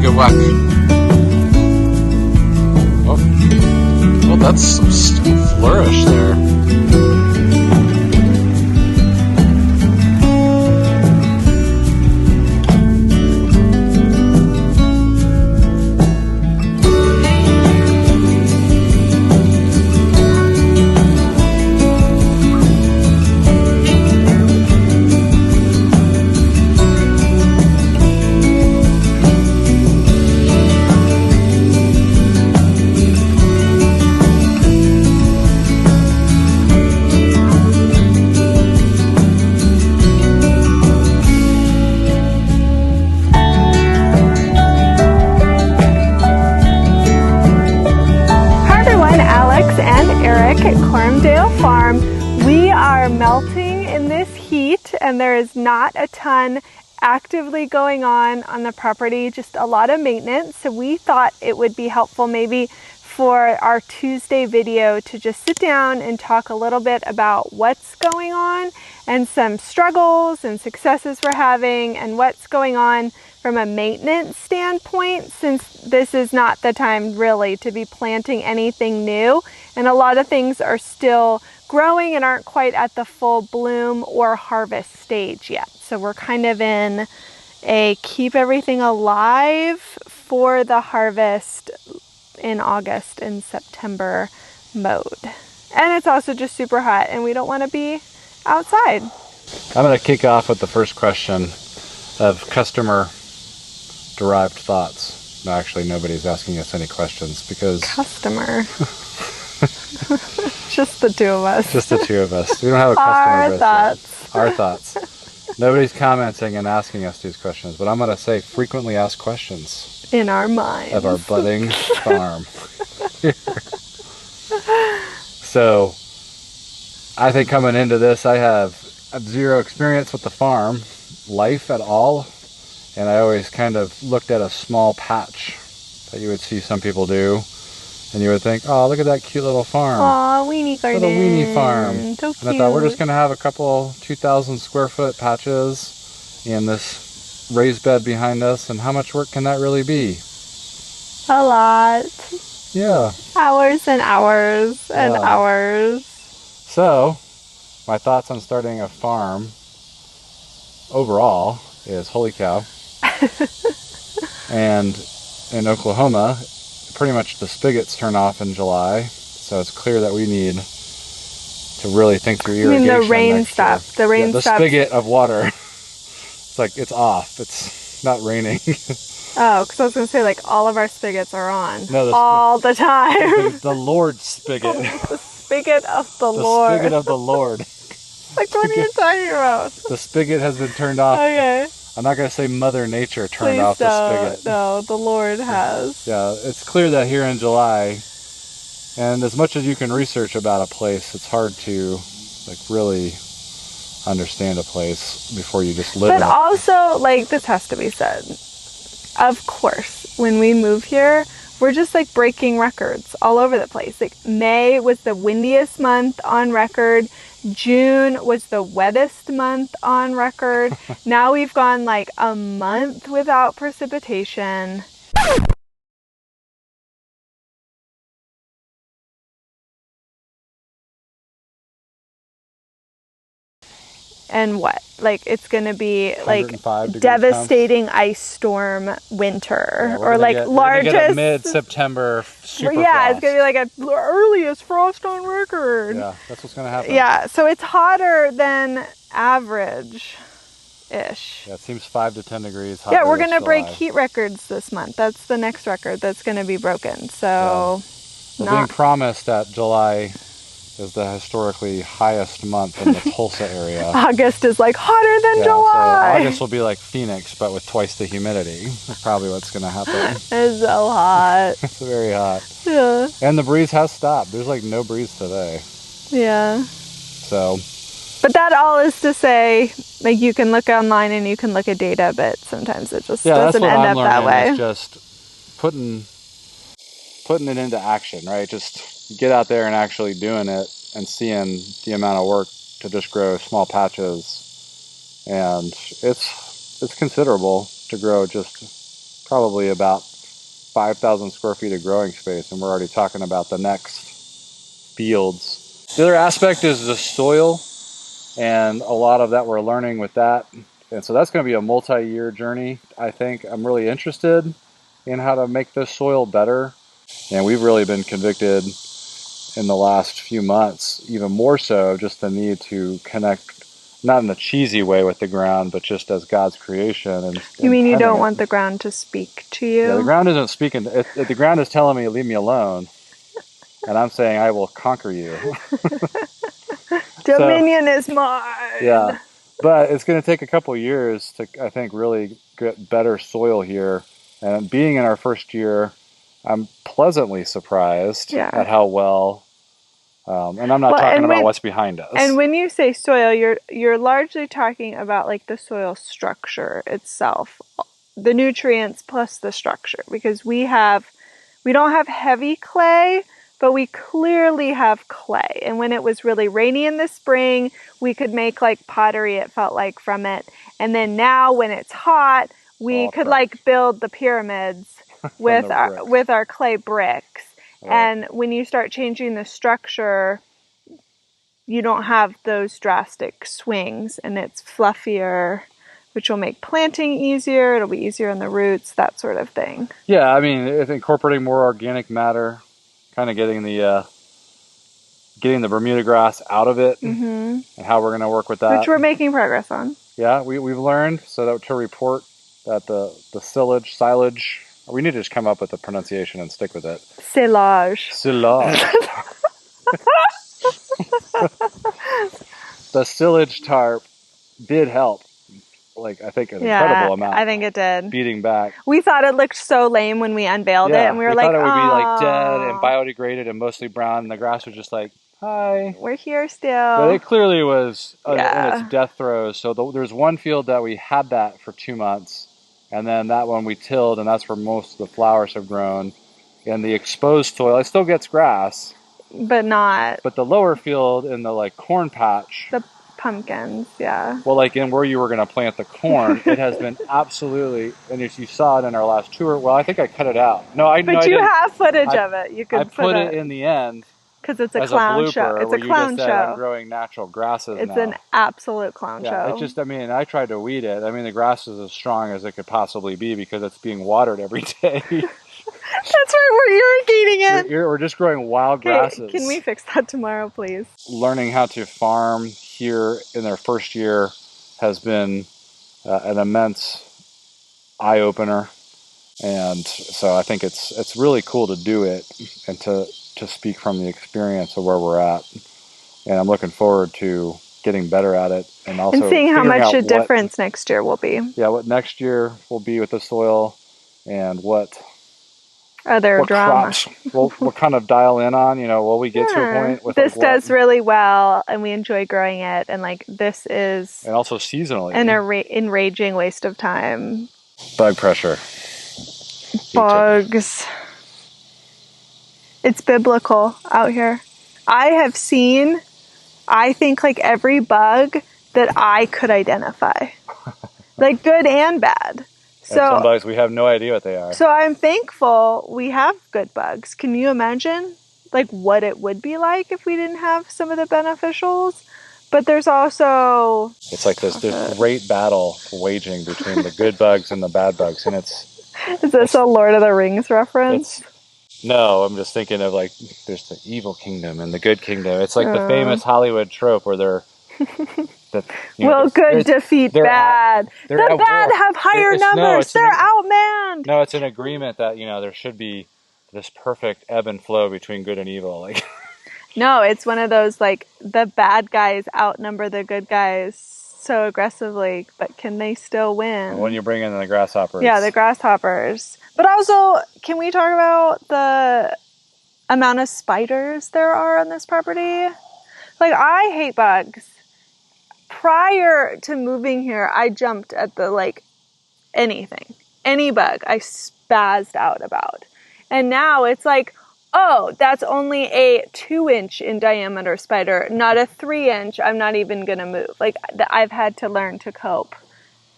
good luck. Oh, that's some flourish there. We are melting in this heat, and there is not a ton actively going on the property, just a lot of maintenance. So we thought it would be helpful maybe for our Tuesday video to just sit down and talk a little bit about what's going on and some struggles and successes we're having and what's going on from a maintenance standpoint, since this is not the time really to be planting anything new, and a lot of things are still growing and aren't quite at the full bloom or harvest stage yet. So we're kind of in a keep everything alive for the harvest in August and September mode. And it's also just super hot and we don't want to be outside. I'm going to kick off with the first question of customer derived thoughts. No, actually nobody's asking us any questions because... Customer. Just the two of us. Just the two of us. We don't have a customer. Our thoughts. Our thoughts. Nobody's commenting and asking us these questions, but I'm going to say frequently asked questions. In our minds. Of our budding farm. So, I think coming into this, I have zero experience with the farm life at all, and I always kind of looked at a small patch that you would see some people do, and you would think, oh, look at that cute little farm. Aw, weenie garden. Little weenie farm. So cute. And I thought, we're just going to have a couple 2,000 square foot patches in this raised bed behind us, and how much work can that really be? A lot. Yeah. Hours and hours and hours. So, my thoughts on starting a farm overall is, holy cow. And in Oklahoma, pretty much the spigots turn off in July, so it's clear that we need to really think through irrigation. I mean the rain stuff. The rain the stuff. spigot of water. It's like, it's off. It's not raining. Oh, because I was going to say, like, all of our spigots are on. No, all the time. The Lord's spigot. The spigot of the Lord. The spigot of the Lord. Like, what are you talking about? The spigot has been turned off. Okay. I'm not going to say Mother Nature turned off the spigot. No, the Lord has. Yeah, it's clear that here in July, and as much as you can research about a place, it's hard to like really understand a place before you just live in it. But also, like, this has to be said. Of course, when we move here, we're just like breaking records all over the place. Like, May was the windiest month on record. June was the wettest month on record. Now we've gone like a month without precipitation. And what? Like, it's going to be like devastating ice storm winter, yeah, or like largest mid-September super yeah, frost. it's going to be like the earliest frost on record. Yeah, that's what's going to happen. Yeah, so it's hotter than average-ish. Yeah, it seems 5 to 10 degrees hotter. Yeah, we're going to break heat records this month. That's the next record that's going to be broken. So, we're being promised that July is the historically highest month in the Tulsa area. August is like hotter than July. So August will be like Phoenix, but with twice the humidity. That's probably what's going to happen. It's so hot. It's very hot. Yeah. And the breeze has stopped. There's like no breeze today. Yeah. So. But that all is to say, like, you can look online and you can look at data, but sometimes it just doesn't end up that way. Is just putting it into action, right? Just get out there and actually doing it and seeing the amount of work to just grow small patches, and it's considerable to grow just probably about 5,000 square feet of growing space, and we're already talking about the next fields. The other aspect is the soil, and a lot of that we're learning with that. And so that's going to be a multi-year journey, I think. I'm really interested in how to make the soil better, and we've really been convicted in the last few months, even more so, just the need to connect, not in a cheesy way with the ground, but just as God's creation. And You mean you don't it. want the ground to speak to you? Yeah, the ground isn't speaking. The ground is telling me, leave me alone. And I'm saying, I will conquer you. Dominion is mine. Yeah. But it's going to take a couple years to, I think, really get better soil here. And being in our first year, I'm pleasantly surprised at how well. And I'm not talking about what's behind us. And when you say soil, you're largely talking about like the soil structure itself, the nutrients plus the structure, because we don't have heavy clay, but we clearly have clay. And when it was really rainy in the spring, we could make like pottery, it felt like, from it. And then now when it's hot, we could like build the pyramids with our clay bricks. Right. And when you start changing the structure, you don't have those drastic swings, and it's fluffier, which will make planting easier. It'll be easier on the roots, that sort of thing. Yeah, I mean, incorporating more organic matter, kind of getting the Bermuda grass out of it, and how we're going to work with that. Which we're making progress on. Yeah, we've learned, so that to report that the silage, we need to just come up with the pronunciation and stick with it. Silage. The silage tarp did help. Like, I think an incredible amount. I think it did. Beating back. We thought it looked so lame when we unveiled it, and we were like, thought it would be like dead and biodegraded and mostly brown, and the grass was just like, hi. We're here still. But it clearly was in its death throes. So there's one field that we had that for 2 months, and then that one we tilled, and that's where most of the flowers have grown. And the exposed soil, it still gets grass. But not. But the lower field in the like corn patch. The pumpkins, yeah. Well, like in where you were going to plant the corn, it has been absolutely, and if you saw it in our last tour, well, I think I cut it out. But you have footage of it. You could put it in the end. Because it's a clown show. It's a clown show. I'm growing natural grasses now. It's an absolute clown show. It just, I tried to weed it. I mean, the grass is as strong as it could possibly be because it's being watered every day. That's right, we're irrigating it. We're just growing wild grasses. Can we fix that tomorrow, please? Learning how to farm here in their first year has been an immense eye-opener. And so I think it's really cool to do it and to speak from the experience of where we're at. And I'm looking forward to getting better at it and also seeing how much a difference next year will be. Yeah, what next year will be with the soil and what drama. Crops we'll kind of dial in on, will we get to a point with this does really well and we enjoy growing it, and like this is, and also seasonally, an enraging waste of time. Bug pressure. Bugs. It's biblical out here. I have seen, I think, like every bug that I could identify, like good and bad. So some bugs, we have no idea what they are. So I'm thankful we have good bugs. Can you imagine like what it would be like if we didn't have some of the beneficials? But there's also... It's like this great battle waging between the good bugs and the bad bugs. And it's... Is this a Lord of the Rings reference? No, I'm just thinking of like, there's the evil kingdom and the good kingdom. It's like the famous Hollywood trope where they're... Will good defeat bad? The bad have higher numbers. They're outmanned. No, it's an agreement that, there should be this perfect ebb and flow between good and evil. Like, no, it's one of those, like, the bad guys outnumber the good guys so aggressively, but can they still win? When you bring in the grasshoppers. Yeah, the grasshoppers. But also, can we talk about the amount of spiders there are on this property? Like, I hate bugs. Prior to moving here, I jumped at any bug I spazzed out about. And now it's like, oh, that's only a 2-inch in diameter spider, not a 3-inch. I'm not even going to move. Like, I've had to learn to cope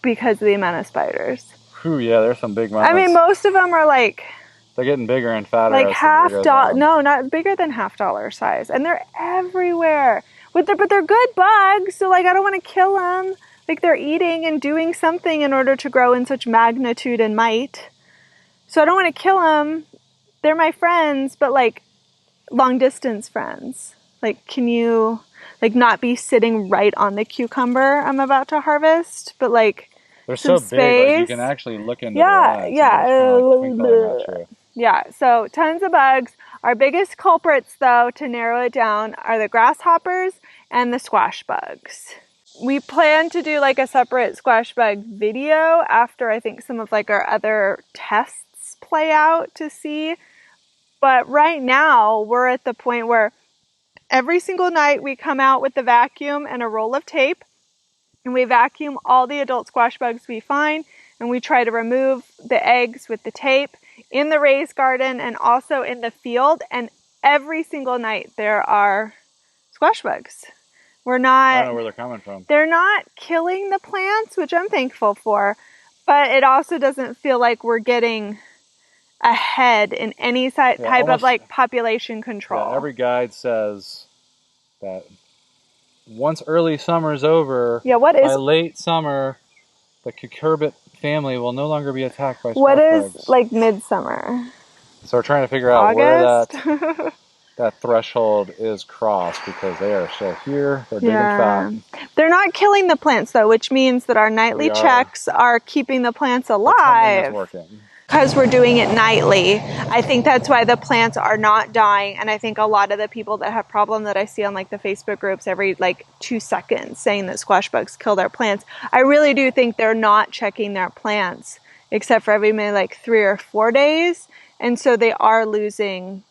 because of the amount of spiders. Whew, yeah, there's some big ones. I mean, most of them are like... They're getting bigger and fatter. Like $1/2. No, not bigger than $1/2 size. And they're everywhere. But they're good bugs, so like I don't want to kill them. Like they're eating and doing something in order to grow in such magnitude and might. So I don't want to kill them. They're my friends, but like long distance friends. Like, can you like not be sitting right on the cucumber I'm about to harvest, but like they're some so big, space. like you can actually look into their eyes. Yeah, so tons of bugs. Our biggest culprits, though, to narrow it down, are the grasshoppers and the squash bugs. We plan to do like a separate squash bug video after I think some of like our other tests play out to see. But right now, we're at the point where every single night we come out with the vacuum and a roll of tape, and we vacuum all the adult squash bugs we find, and we try to remove the eggs with the tape in the raised garden and also in the field. And every single night there are squash bugs. I don't know where they're coming from. They're not killing the plants, which I'm thankful for, but it also doesn't feel like we're getting ahead in any type of like population control. Yeah, every guide says that once early summer is over, by late summer, the cucurbit family will no longer be attacked by squash bugs. What is like midsummer? So we're trying to figure out where that threshold is crossed, because they are still here. They're big and fat. They're not killing the plants though, which means that our nightly checks are keeping the plants alive. Is working. Because we're doing it nightly, I think that's why the plants are not dying. And I think a lot of the people that have problem that I see on like the Facebook groups every like 2 seconds saying that squash bugs kill their plants, I really do think they're not checking their plants except for every maybe like 3 or 4 days. And so they are losing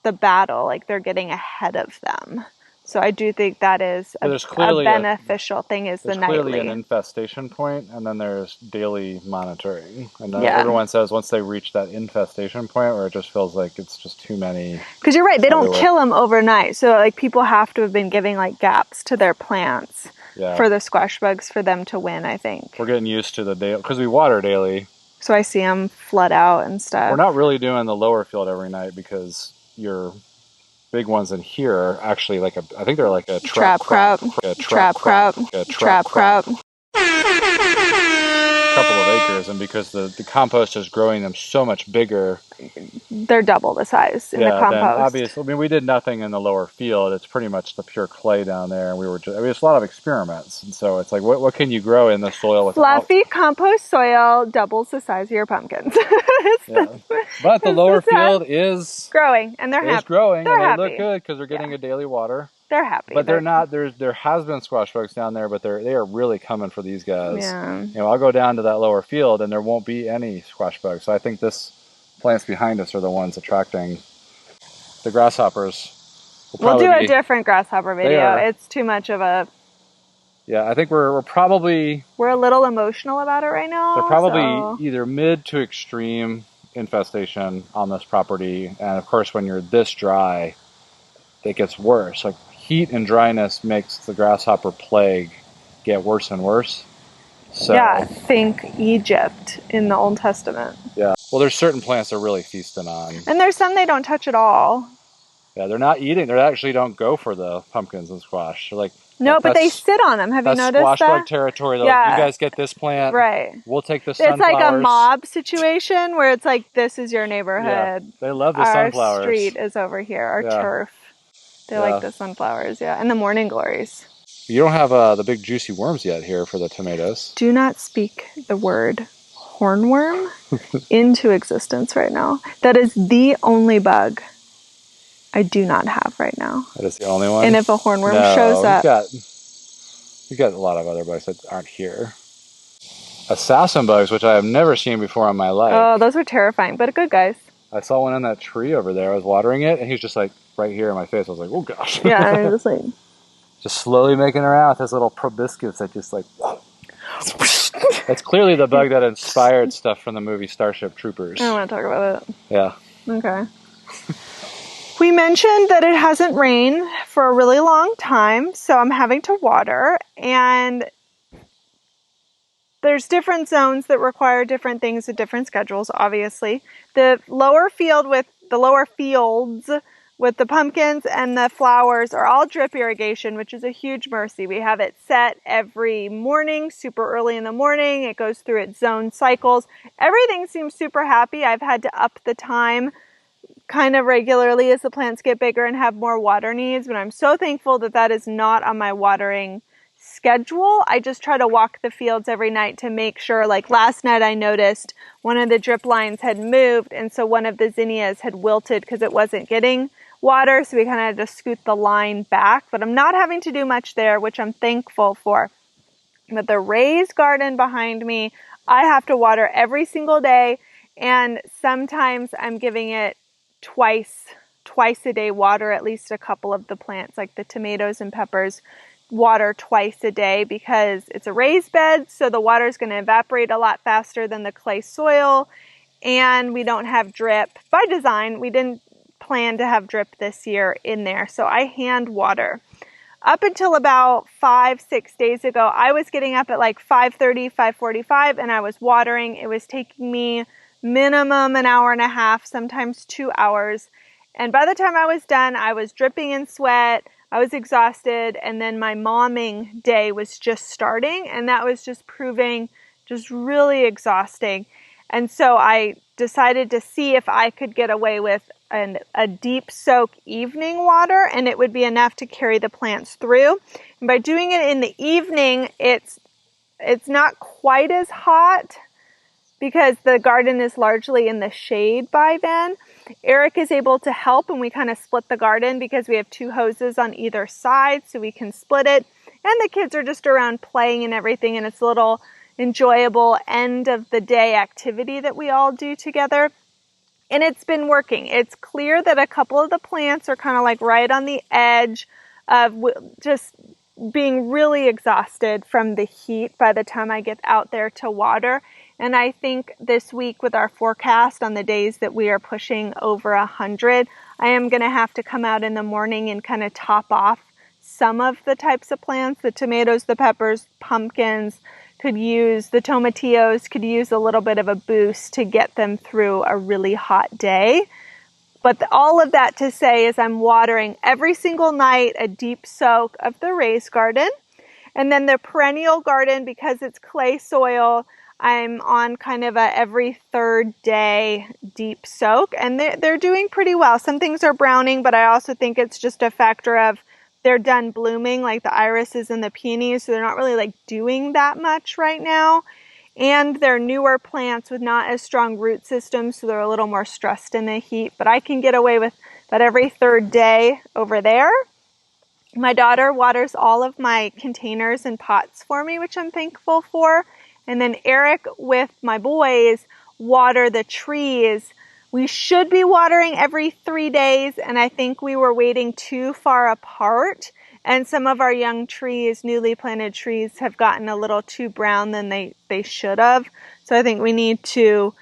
the battle, like they're getting ahead of them. So I do think that is a beneficial thing is the nightly. There's clearly an infestation point, and then there's daily monitoring. And everyone says once they reach that infestation point where it just feels like it's just too many. Because you're right, they don't kill them overnight. So like people have to have been giving like gaps to their plants for the squash bugs for them to win, I think. We're getting used to the daily, because we water daily. So I see them flood out and stuff. We're not really doing the lower field every night because your big ones in here are actually like I think they're like a trap crop. A trap crop. Couple of acres, and because the compost is growing them so much bigger, they're double the size in the compost. Then obviously, I mean, we did nothing in the lower field. It's pretty much the pure clay down there, and we were just, I mean, it's a lot of experiments, and so it's like, what can you grow in the soil with fluffy compost soil doubles the size of your pumpkins. But the lower field is growing, and they're happy. Growing, and they look good because they're getting a daily water. They're happy. But they're not, there has been squash bugs down there, but they are really coming for these guys. Yeah. You know, I'll go down to that lower field and there won't be any squash bugs. So I think this plants behind us are the ones attracting the grasshoppers. We'll do a different grasshopper video. It's too much of a... Yeah, I think we're probably... We're a little emotional about it right now. They're probably either mid to extreme infestation on this property. And of course, when you're this dry, it gets worse. Like, heat and dryness makes the grasshopper plague get worse and worse. So, yeah, think Egypt in the Old Testament. Yeah. Well, there's certain plants they're really feasting on. And there's some they don't touch at all. Yeah, they're not eating. They actually don't go for the pumpkins and squash. They're like, no, but they sit on them. Have you noticed that? That's squash bug territory. Yeah. You guys get this plant. Right. We'll take the sunflowers. It's like a mob situation where it's like, this is your neighborhood. Yeah. They love the sunflowers. Our street is over here. Our turf. They like the sunflowers, and the morning glories. You don't have the big juicy worms yet here for the tomatoes. Do not speak the word hornworm into existence right now. That is the only bug I do not have right now. That is the only one? And if a hornworm shows up... You've got a lot of other bugs that aren't here. Assassin bugs, which I have never seen before in my life. Oh, those are terrifying, but good guys. I saw one in that tree over there. I was watering it, and he's just like right here in my face. I was like, oh gosh. Yeah, I was like... Just slowly making around with his little proboscis that just like... That's clearly the bug that inspired stuff from the movie Starship Troopers. I don't want to talk about it. Yeah. Okay. We mentioned that it hasn't rained for a really long time, so I'm having to water, and there's different zones that require different things at different schedules, obviously. The lower fields with the pumpkins and the flowers are all drip irrigation, which is a huge mercy. We have it set every morning, super early in the morning. It goes through its zone cycles. Everything seems super happy. I've had to up the time kind of regularly as the plants get bigger and have more water needs, but I'm so thankful that that is not on my watering schedule. I just try to walk the fields every night to make sure. Like last night I noticed one of the drip lines had moved, and so one of the zinnias had wilted because it wasn't getting water, so we kind of had to scoot the line back, but I'm not having to do much there, which I'm thankful for. But the raised garden behind me, I have to water every single day, and sometimes I'm giving it twice a day water, at least a couple of the plants, like the tomatoes and peppers, water twice a day because it's a raised bed, so the water is going to evaporate a lot faster than the clay soil, and we don't have drip. By design, we didn't plan to have drip this year in there, so I hand water. Up until about 5-6 days ago, I was getting up at like 5:30, 5:45, and I was watering. It was taking me minimum an hour and a half, sometimes 2 hours. And by the time I was done, I was dripping in sweat. I was exhausted. And then my momming day was just starting. And that was just proving just really exhausting. And so I decided to see if I could get away with a deep soak evening water, and it would be enough to carry the plants through. And by doing it in the evening, it's not quite as hot because the garden is largely in the shade by then. Eric is able to help, and we kind of split the garden because we have 2 hoses on either side, so we can split it. And the kids are just around playing and everything, and it's a little enjoyable end of the day activity that we all do together. And it's been working. It's clear that a couple of the plants are kind of like right on the edge of just being really exhausted from the heat by the time I get out there to water. And I think this week with our forecast on the days that we are pushing over 100, I am going to have to come out in the morning and kind of top off some of the types of plants. The tomatoes, the peppers, pumpkins could use, the tomatillos could use a little bit of a boost to get them through a really hot day. But all of that to say is I'm watering every single night a deep soak of the raised garden. And then the perennial garden, because it's clay soil, I'm on kind of a every 3rd day deep soak. And they're doing pretty well. Some things are browning, but I also think it's just a factor of they're done blooming, like the irises and the peonies, so they're not really like doing that much right now. And they're newer plants with not as strong root systems, so they're a little more stressed in the heat. But I can get away with that every 3rd day over there. My daughter waters all of my containers and pots for me, which I'm thankful for. And then Eric with my boys water the trees. We should be watering every 3 days, and I think we were waiting too far apart. And some of our young trees, newly planted trees, have gotten a little too brown than they should have. So I think we need to,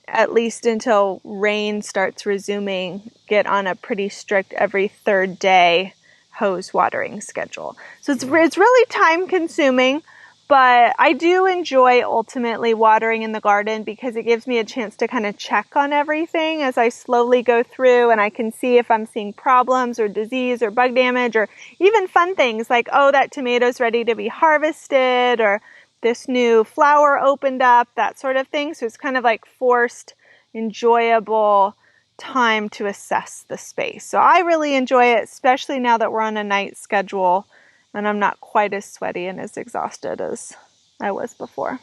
at least until rain starts resuming, get on a pretty strict every 3rd day hose watering schedule. So it's really time consuming. But I do enjoy ultimately watering in the garden because it gives me a chance to kind of check on everything as I slowly go through, and I can see if I'm seeing problems or disease or bug damage or even fun things like, oh, that tomato's ready to be harvested, or this new flower opened up, that sort of thing. So it's kind of like forced, enjoyable time to assess the space. So I really enjoy it, especially now that we're on a night schedule. And I'm not quite as sweaty and as exhausted as I was before.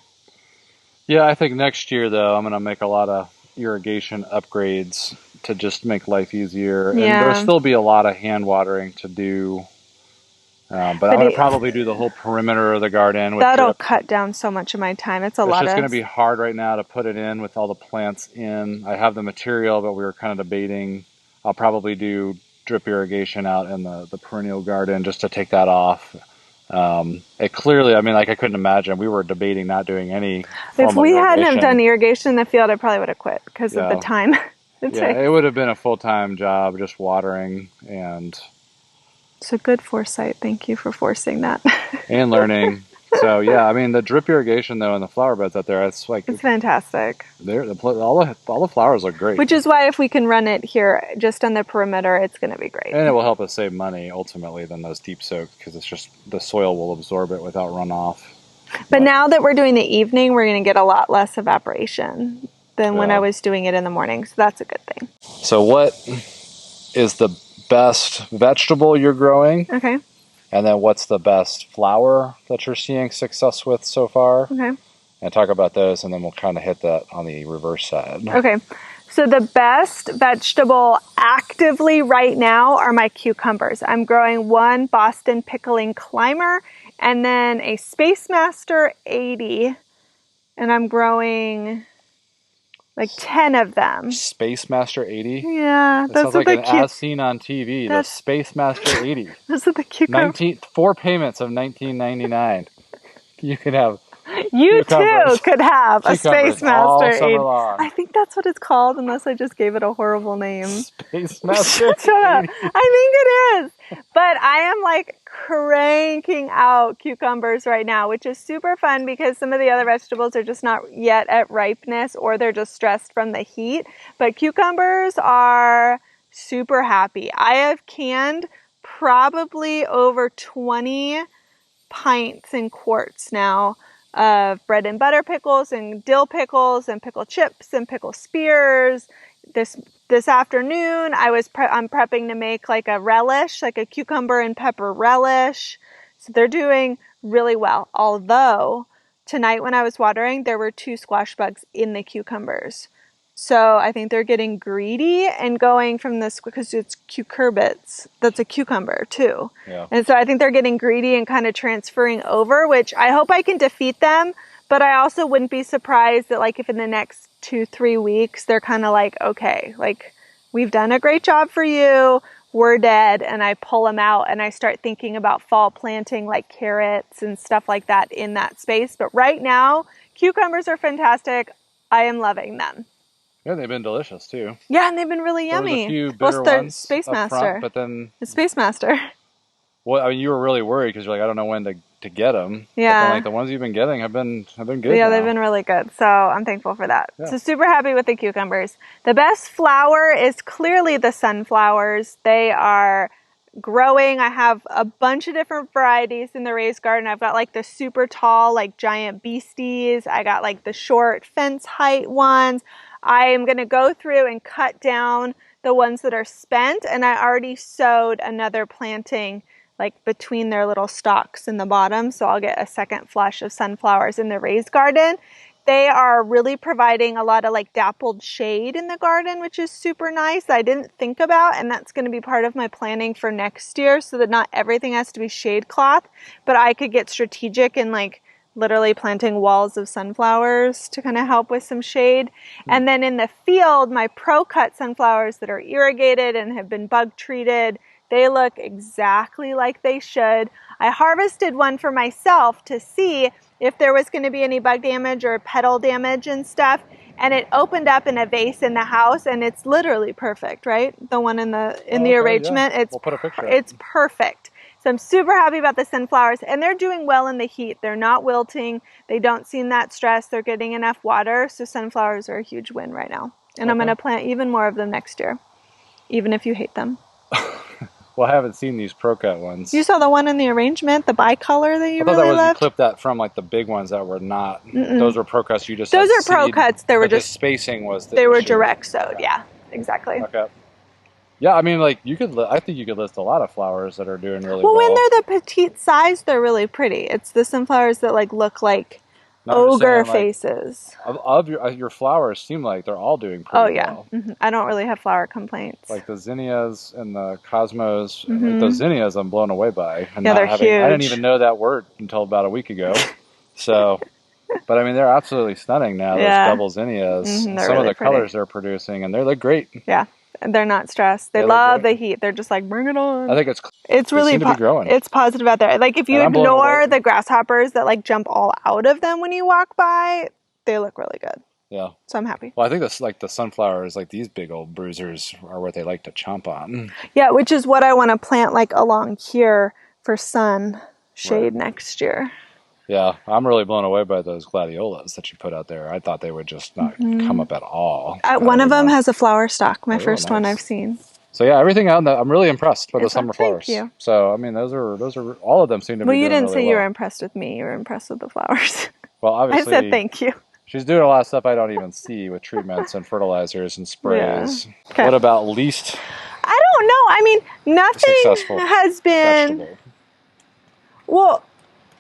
Yeah, I think next year, though, I'm going to make a lot of irrigation upgrades to just make life easier. And there'll still be a lot of hand watering to do. But I'm going to probably do the whole perimeter of the garden. That'll cut down so much of my time. It's just going to be hard right now to put it in with all the plants in. I have the material, but we were kind of debating. I'll probably do drip irrigation out in the perennial garden just to take that off. It clearly, I mean, like I couldn't imagine. We were debating not doing any. If we hadn't have done irrigation in the field, I probably would have quit because of the time. It would have been a full-time job just watering, and it's a good foresight. Thank you for forcing that. And learning. So yeah, I mean the drip irrigation though in the flower beds out there, it's like It's fantastic. all the flowers look great, Which is why if we can run it here just on the perimeter, it's going to be great. and it will help us save money ultimately than those deep soak because it's just the soil will absorb it without runoff. But now that we're doing the evening, we're going to get a lot less evaporation than when I was doing it in the morning. So that's a good thing. So what is the best vegetable you're growing? Okay. And then what's the best flower that you're seeing success with so far? Okay. And talk about those, and then we'll kind of hit that on the reverse side. Okay. So the best vegetable actively right now are my cucumbers. I'm growing one Boston Pickling Climber and then a Space Master 80. And I'm growing like 10 of them. Space Master 80? Yeah, That those sounds are like the an as seen on TV. The Space Master 80. Those are the cucumbers. 4 payments of $19.99. You could have You cucumbers. too could have a Space all Master summer 80. long. I think that's what it's called, unless I just gave it a horrible name. Space Master 80. Shut up. I think it is. But I am like cranking out cucumbers right now, which is super fun because some of the other vegetables are just not yet at ripeness or they're just stressed from the heat. But cucumbers are super happy. I have canned probably over 20 pints and quarts now of bread and butter pickles and dill pickles and pickle chips and pickle spears. This afternoon, I'm prepping to make like a relish, like a cucumber and pepper relish. So they're doing really well. Although tonight when I was watering, there were 2 squash bugs in the cucumbers. So I think they're getting greedy and going from this because it's cucurbits. That's a cucumber too. Yeah. And so I think they're getting greedy and kind of transferring over, which I hope I can defeat them. But I also wouldn't be surprised that like if in the next 2-3 weeks, they're kind of like, okay, like we've done a great job for you. We're dead. And I pull them out and I start thinking about fall planting like carrots and stuff like that in that space. But right now, cucumbers are fantastic. I am loving them. Yeah, they've been delicious too. Yeah, and they've been really There was yummy. a few bitter ones Space up Master. front, but then The Space Master. well, I mean, you were really worried because you're like, I don't know when to get them. Yeah. But then, like the ones you've been getting have been good. Yeah, now. they've been really good. So I'm thankful for that. Yeah. So super happy with the cucumbers. The best flower is clearly the sunflowers. They are growing. I have a bunch of different varieties in the raised garden. I've got like the super tall, like giant beasties. I got like the short fence height ones. I am going to go through and cut down the ones that are spent. And I already sowed another planting like between their little stalks in the bottom. So I'll get a second flush of sunflowers in the raised garden. They are really providing a lot of like dappled shade in the garden, which is super nice. I didn't think about, and that's going to be part of my planning for next year so that not everything has to be shade cloth, but I could get strategic and like literally planting walls of sunflowers to kind of help with some shade. And then in the field, my pro cut sunflowers that are irrigated and have been bug treated, they look exactly like they should. I harvested one for myself to see if there was going to be any bug damage or petal damage and stuff. And it opened up in a vase in the house, and it's literally perfect, right? The one in the arrangement. Yeah. We'll put a picture. It's perfect. So I'm super happy about the sunflowers, and they're doing well in the heat. They're not wilting. They don't seem that stressed. They're getting enough water. So sunflowers are a huge win right now. And I'm going to plant even more of them next year, even if you hate them. Well, I haven't seen these Pro Cut ones. You saw the one in the arrangement, the bicolor that you really loved? You clipped that from like the big ones that were not. Those were Pro Cuts. You just those are Pro Cuts. They were just the spacing was. They were direct sowed. Yeah, exactly. Okay. Yeah, I mean, like I think you could list a lot of flowers that are doing really well. Well, when they're the petite size, they're really pretty. It's the sunflowers that like look like ogre faces. Of your flowers seem like they're all doing pretty well. Mm-hmm. I don't really have flower complaints. Like the zinnias and the cosmos. Like those zinnias I'm blown away by. And they're huge. I didn't even know that word until about a week ago. So, but I mean, they're absolutely stunning now, those double zinnias. Some really of the pretty colors they're producing, and they look great. Yeah. They're not stressed. They love the heat. They're just like, bring it on. I think it's really growing. It's positive out there. Like if you ignore the grasshoppers that like jump all out of them when you walk by, they look really good. Yeah. So I'm happy. Well, I think that's like the sunflowers, like these big old bruisers are what they like to chomp on. Yeah, which is what I want to plant like along here for sun shade next year. Yeah, I'm really blown away by those gladiolas that you put out there. I thought they would just not come up at all. One of them has a flower stalk, my Oh, first one I've nice. seen. So yeah, everything out there, I'm really impressed by the summer Thank flowers. you. So I mean, those are all of them seem to Well, be you doing didn't really say you were well. impressed with me. You were impressed with the flowers. Well, I said obviously, thank you. she's doing a lot of stuff I don't even see with treatments and fertilizers and Yeah. sprays. Okay. What about least I don't know. I mean, nothing successful has been, vegetable? well,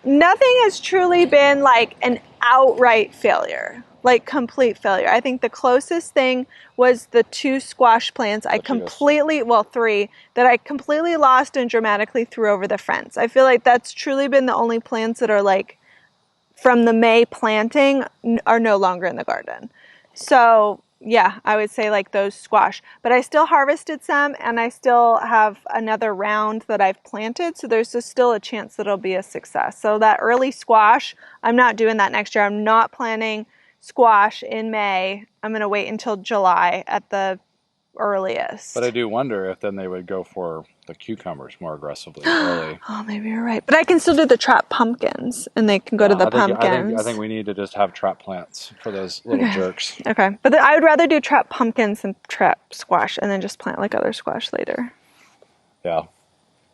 nothing has truly been like an outright failure, like complete failure. I think the closest thing was the 2 squash plants I completely, well, 3 that I completely lost and dramatically threw over the fence. I feel like that's truly been the only plants that are like from the May planting are no longer in the garden. So yeah, I would say like those squash, but I still harvested some and I still have another round that I've planted. So there's still a chance that it'll be a success. So that early squash, I'm not doing that next year. I'm not planting squash in May. I'm going to wait until July at the earliest. But I do wonder if then they would go for the cucumbers more aggressively early. Oh, maybe you're right. But I can still do the trap pumpkins, and they can go to the pumpkins. I think we need to just have trap plants for those little jerks. Okay. But I would rather do trap pumpkins than trap squash, and then just plant like other squash later. Yeah.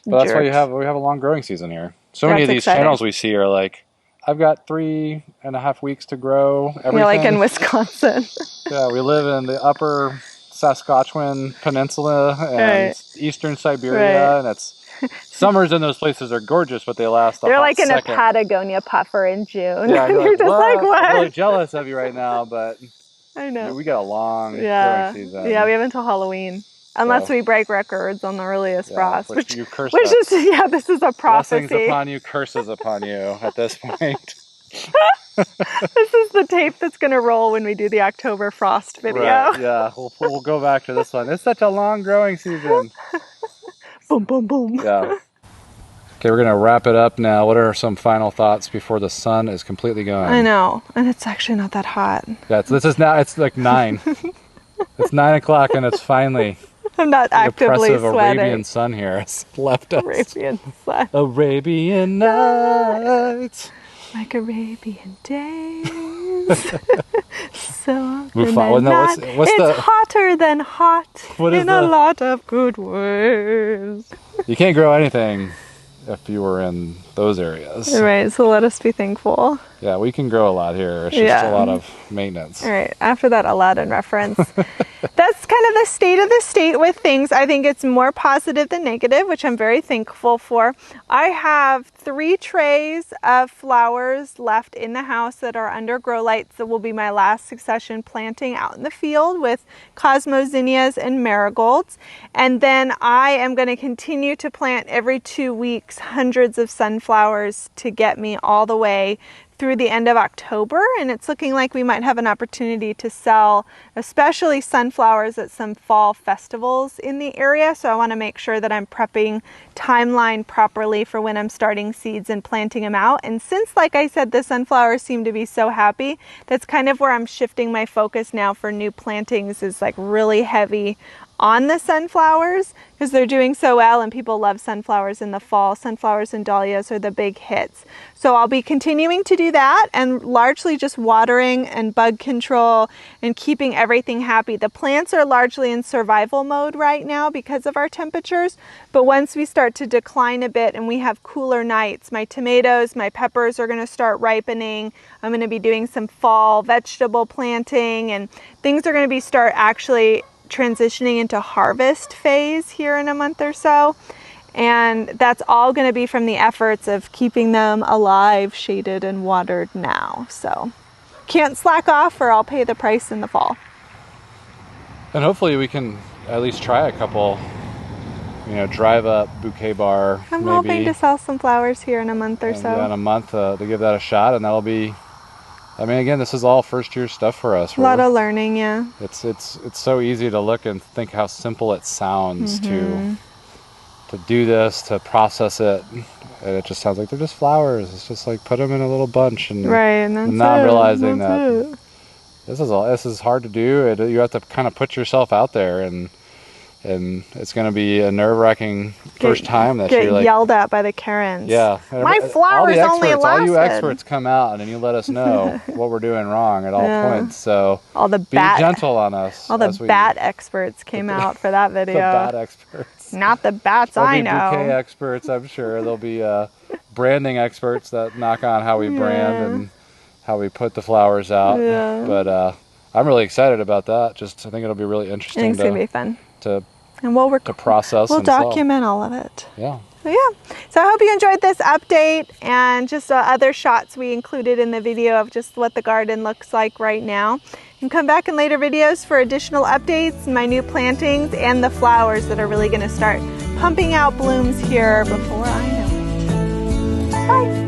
But that's why we have a long growing season here. So many of these channels we see are like, I've got 3.5 weeks to grow everything. Yeah, like in Wisconsin. Yeah, we live in the upper Saskatchewan Peninsula and eastern Siberia, and it's summers in those places are gorgeous, but they last a hot They're like in second. a Patagonia puffer in June. Yeah, you're like, just like, what? I'm really jealous of you right now, but I know. we got a long growing season. Yeah, we have until Halloween. Unless we break records on the earliest frost. Which you cursed which is, this is a prophecy. Blessings upon you, curses upon you at this point. This is the tape that's going to roll when we do the October frost video. Right, yeah, we'll go back to this one. It's such a long growing season. Boom, boom, boom. Yeah. Okay, we're going to wrap it up now. What are some final thoughts before the sun is completely gone? I know, and it's actually not that hot. Yeah, it's like 9. It's 9 o'clock and it's finally... I'm not actively oppressive sweating. Arabian sun here has left us. Arabian sun. Arabian nights. Like Arabian days. So it's hotter than hot in a lot of good ways. You can't grow anything if you were in those areas. Right, so let us be thankful. Yeah, we can grow a lot here. It's just a lot of maintenance. All right, after that Aladdin reference, that's kind of the state of the state with things. I think it's more positive than negative, which I'm very thankful for. I have 3 trays of flowers left in the house that are under grow lights that will be my last succession planting out in the field with cosmozinnias and marigolds. And then I am going to continue to plant every 2 weeks hundreds of sunflowers to get me all the way through the end of October, and it's looking like we might have an opportunity to sell especially sunflowers at some fall festivals in the area. So I want to make sure that I'm prepping timeline properly for when I'm starting seeds and planting them out. And since, like I said, the sunflowers seem to be so happy, that's kind of where I'm shifting my focus now for new plantings, is like really heavy on the sunflowers because they're doing so well and people love sunflowers in the fall. Sunflowers and dahlias are the big hits. So I'll be continuing to do that and largely just watering and bug control and keeping everything happy. The plants are largely in survival mode right now because of our temperatures, but once we start to decline a bit and we have cooler nights, my tomatoes, my peppers are going to start ripening. I'm going to be doing some fall vegetable planting and things are going to start actually transitioning into harvest phase here in a month or so, and that's all going to be from the efforts of keeping them alive, shaded, and watered now. So can't slack off or I'll pay the price in the fall. And hopefully we can at least try a couple, drive up bouquet bar. I'm hoping to sell some flowers here in a month or so. Yeah, in a month to give that a shot, and that'll be, again, this is all first year stuff for us. A lot of learning, yeah. It's so easy to look and think how simple it sounds to do this, to process it, and it just sounds like they're just flowers. It's just like put them in a little bunch, and now I'm realizing that this is hard to do. You have to kind of put yourself out there, and And it's going to be a nerve-wracking first time that get you're like yelled at by the Karens. Yeah. My flowers only lasted. All you experts come out and you let us know what we're doing wrong at all points. So all the be gentle on us. All the bat experts came out for that video. The bat experts. Not the bats I know. There'll be bouquet experts, I'm sure. There'll be branding experts that knock on how we brand and how we put the flowers out. Yeah. But I'm really excited about that. Just I think it'll be really interesting. I think it's gonna be fun. To process. We'll and document all of it. Yeah. So yeah. So I hope you enjoyed this update and just other shots we included in the video of just what the garden looks like right now. And come back in later videos for additional updates, my new plantings, and the flowers that are really going to start pumping out blooms here before I know it. Bye.